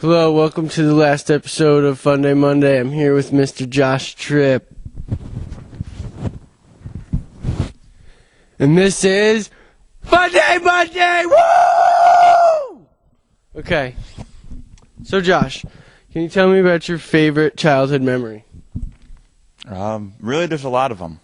Hello, welcome to the last episode of Fun Day Monday. I'm here with Mr. Josh Tripp. And this is Fun Day Monday! Woo! Okay. So Josh, can you tell me about your favorite childhood memory? Really, there's a lot of them.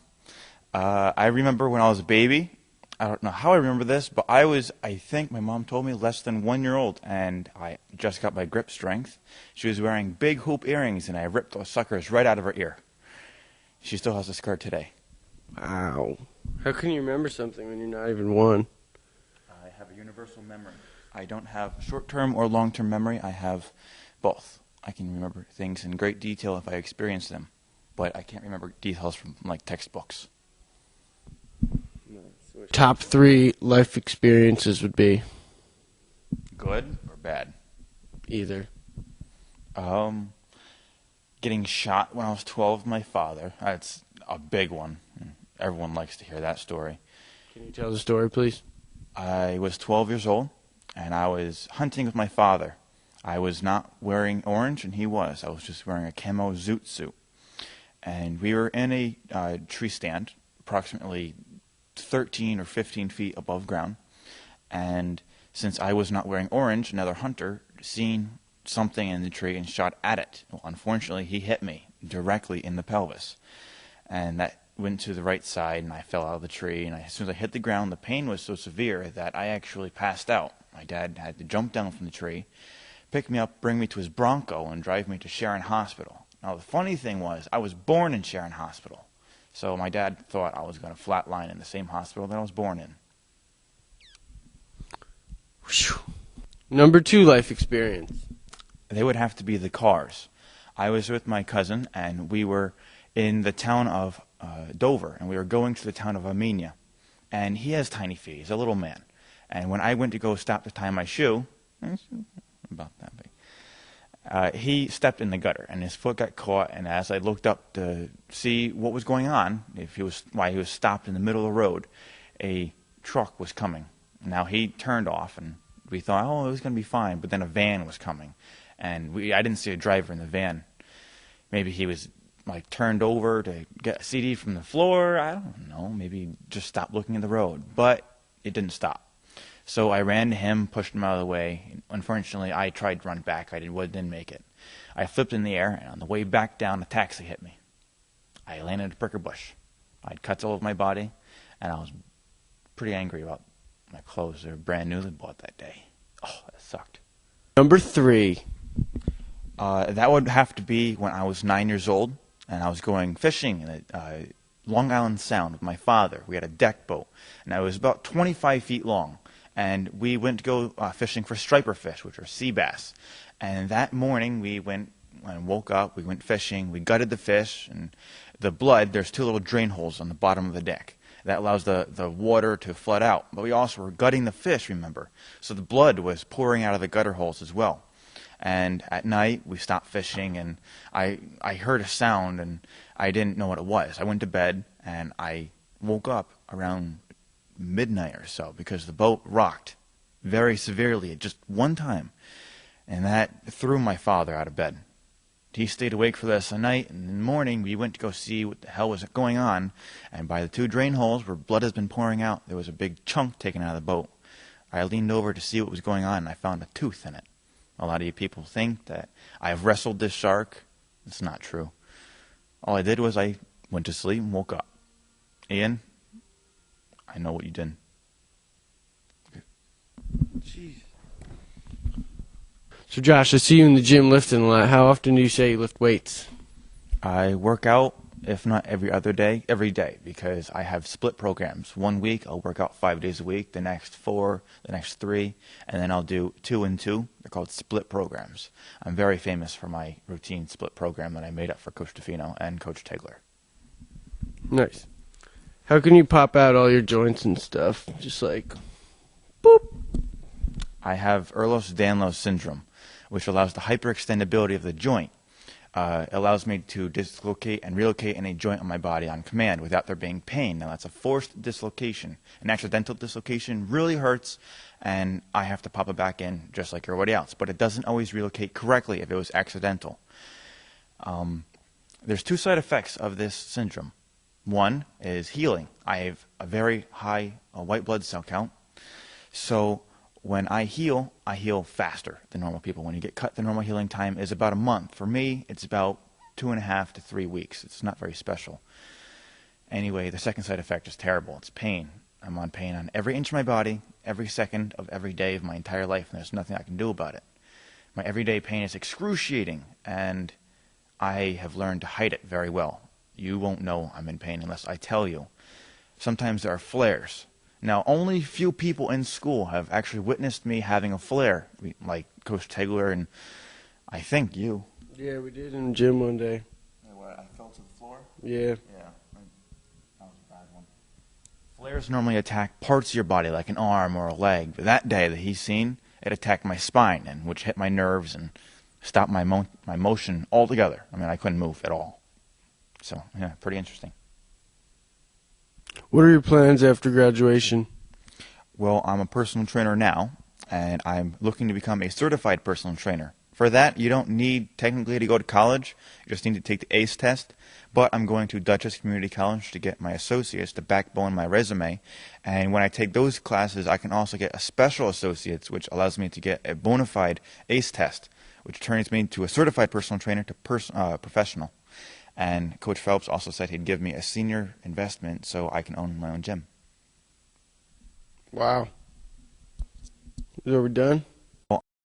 I remember when I was a baby. I don't know how I remember this, but I think my mom told me, less than 1 year old, and I just got my grip strength. She was wearing big hoop earrings, and I ripped those suckers right out of her ear. She still has the scar today. Wow. How can you remember something when you're not even one? I have a universal memory. I don't have short-term or long-term memory. I have both. I can remember things in great detail if I experience them, but I can't remember details from, like, textbooks. Top 3 life experiences would be? Good or bad? Either. Getting shot when I was 12 with my father. That's a big one. Everyone likes to hear that story. Can you tell the story, please? I was 12 years old, and I was hunting with my father. I was not wearing orange, and he was. I was just wearing a camo zoot suit. And we were in a tree stand, approximately 13 or 15 feet above ground, and since I was not wearing orange, another hunter seen something in the tree and shot at it. Well, unfortunately, he hit me directly in the pelvis, and that went to the right side, and I fell out of the tree, and as soon as I hit the ground, the pain was so severe that I actually passed out. My dad had to jump down from the tree, pick me up, bring me to his Bronco, and drive me to Sharon Hospital. Now, the funny thing was, I was born in Sharon Hospital. So my dad thought I was going to flatline in the same hospital that I was born in. Whew. Number 2 life experience. They would have to be the cars. I was with my cousin, and we were in the town of Dover, and we were going to the town of Armenia. And he has tiny feet. He's a little man. And when I went to go stop to tie my shoe, about that big, he stepped in the gutter, and his foot got caught, and as I looked up to see what was going on, why he was stopped in the middle of the road, a truck was coming. Now, he turned off, and we thought, oh, it was going to be fine, but then a van was coming, and I didn't see a driver in the van. Maybe he was, like, turned over to get a CD from the floor. I don't know. Maybe he just stopped looking at the road, but it didn't stop. So I ran to him, pushed him out of the way. Unfortunately, I tried to run back. I didn't make it. I flipped in the air, and on the way back down, a taxi hit me. I landed in a pricker bush. I had cuts all over my body, and I was pretty angry about my clothes. They were brand newly bought that day. Oh, that sucked. Number 3. That would have to be when I was 9 years old, and I was going fishing in a Long Island Sound with my father. We had a deck boat, and it was about 25 feet long. And we went to go fishing for striper fish, which are sea bass. And that morning we went and woke up, we went fishing, we gutted the fish, and the blood, there's 2 little drain holes on the bottom of the deck. That allows the water to flood out. But we also were gutting the fish, remember. So the blood was pouring out of the gutter holes as well. And at night we stopped fishing, and I heard a sound, and I didn't know what it was. I went to bed, and I woke up around midnight or so because the boat rocked very severely at just one time, and that threw my father out of bed. He stayed awake for the rest of the night, and in the morning we went to go see what the hell was going on, and by the 2 drain holes where blood has been pouring out, there was a big chunk taken out of the boat. I leaned over to see what was going on, and I found a tooth in it. A lot of you people think that I've wrestled this shark. It's not true. All I did was I went to sleep and woke up. Ian, I know what you did. Jeez. So Josh, I see you in the gym lifting a lot. How often do you say you lift weights? I work out, if not every day, because I have split programs. 1 week I'll work out 5 days a week, the next 4, the next 3, and then I'll do 2 and 2. They're called split programs. I'm very famous for my routine split program that I made up for Coach DeFino and Coach Tegler. Nice. How can you pop out all your joints and stuff? Just like, boop. I have Ehlers-Danlos syndrome, which allows the hyperextendability of the joint. allows me to dislocate and relocate any joint on my body on command without there being pain. Now, that's a forced dislocation. An accidental dislocation really hurts, and I have to pop it back in just like everybody else. But it doesn't always relocate correctly if it was accidental. There's two side effects of this syndrome. One is healing. I have a very high white blood cell count. So when I heal faster than normal people. When you get cut, the normal healing time is about a month. For me, it's about 2.5 to 3 weeks. It's not very special. Anyway, the second side effect is terrible. It's pain. I'm on pain on every inch of my body, every second of every day of my entire life, and there's nothing I can do about it. My everyday pain is excruciating, and I have learned to hide it very well. You won't know I'm in pain unless I tell you. Sometimes there are flares. Now, only few people in school have actually witnessed me having a flare, like Coach Tegler and I think you. Yeah, we did in the gym one day. What, I fell to the floor? Yeah. Yeah, that was a bad one. Flares normally attack parts of your body, like an arm or a leg. But that day that he's seen, it attacked my spine, and which hit my nerves and stopped my motion altogether. I mean, I couldn't move at all. So, yeah, pretty interesting. What are your plans after graduation? Well, I'm a personal trainer now, and I'm looking to become a certified personal trainer. For that, you don't need technically to go to college. You just need to take the ACE test. But I'm going to Dutchess Community College to get my associates to backbone my resume. And when I take those classes, I can also get a special associates, which allows me to get a bona fide ACE test, which turns me to a certified personal trainer to professional. And Coach Phelps also said he'd give me a senior investment so I can own my own gym. Wow. Are we done?